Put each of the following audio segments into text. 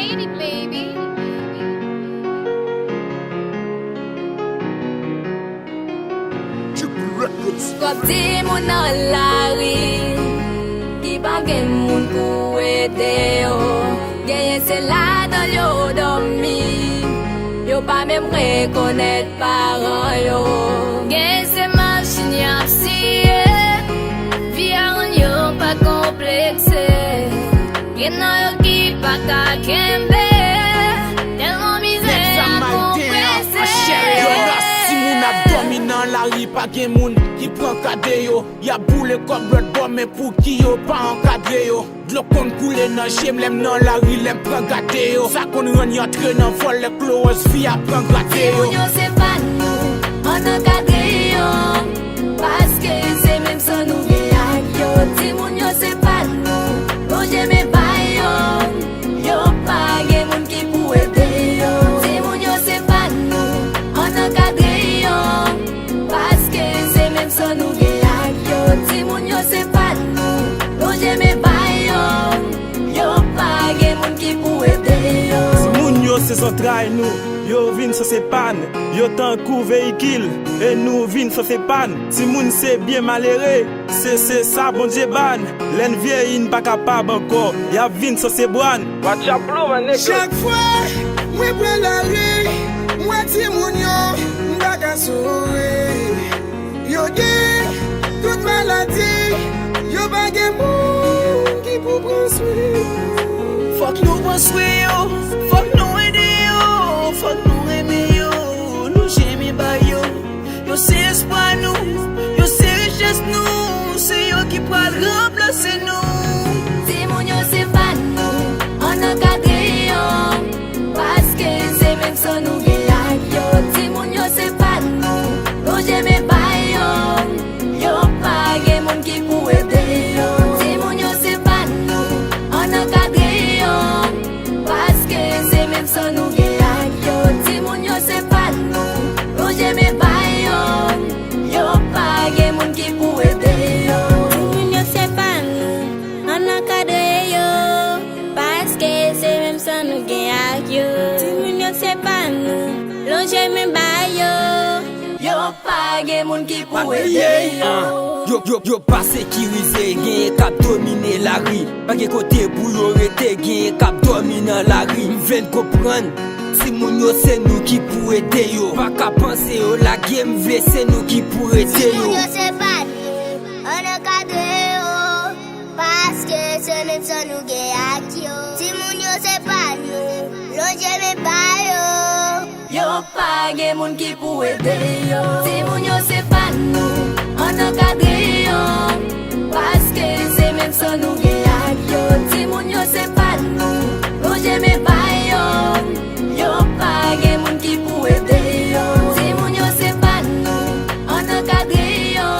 lady, baby. Kop di moun nan lari, ki pa gen moun pou ede yo. Genye se la dan yo dormi, yo pa mem rekonet paran yo. Genye se machin yap siye, vi aran yo pa komplekse. Gen nan yo ki pa ka kembe, telman mize a komprese. Nan la ri pa gen moun ki pran kade yo. Ya boule kop blood bomb men pou ki yo pa enkadre yo. Dlo kon koule nan jem lem nan la ri lem pran gade yo. Sa kon ren yatre nan vol le close fi a pran gade yo. Si moun yo se pa nou, an enkadre yo, paske se menm san nou ge ak yo. Si moun yo se pa nou, lo jeme bay yo, yo pa gen moun ki pou ede yo. Si moun yo se pa nou, an enkadre yo, paske se menm san nou ge ak yo. Si moun yo se pa nou, lo jeme bay yo, yo pa gen moun ki pou ede yo. Si moun yo se sotray nou, yo vin so se pan, yo tan kou veikil, e nou vin so se pan. Si moun se bien malere, se sa bon jeban, len vie in pa kapab anko, ya vin so se bwan. Chaque fois, moi prends la rue, moi ti moun yo, m'baka sourire. Yo gen toute maladie, yo pa gen moun ki pou prendre soin. Fok nou pran soin yo, fok nou ede yo, fok nou reme yo, nou jeme ba yo. Yo se espoir nou, yo se richesse nou, se yo ki pral remplace nou. Si moun yo se pa nou, an enkadre yo, paske se menm san nou ge ak yo. Si moun yo se pa nou, lo jeme bay yo, yo pa gen moun ki pou ede yo. Si moun yo se pa nou, an enkadre yo, paske se menm san nou ge ak yo. Si moun yo se pa nou, lo jeme bay yo, yo pa gen moun ki pou ede yo. Si moun yo se pa nou, an enkadre yo, paske se menm san nou ge ak yo. Si moun yo se pa nou, lo jeme bay yo, yo pa gen moun ki pou ede yo. Yo pa sekirize, genye kap domine la ri. Pa gen kote pou yo rete, genye kap domine la ri. Mven kopran, si moun yo se nou ki pou ede yo. Pa ka panse yo la game vle, se nou ki pou ede yo. Si moun yo se pa nou, an enkadre yo, paske se menm san nou ge ak yo. Si moun yo se pa nou, lo jeme bay yo, yo pa gen moun ki pou ede yo. Si moun yo se pa nou, an enkadre yo, paske se menm san nou ge ak yo. Si moun yo se pa nou, lo jeme bay yo, yo pa gen moun ki pou ede yo. Si moun yo se pa nou, an enkadre yo,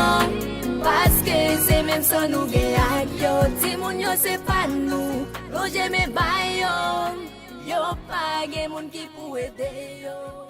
paske se menm san nou ge ak yo. Si moun yo se pa nou, lo jeme bay yo, yo pa gen moun ki pou ede yo.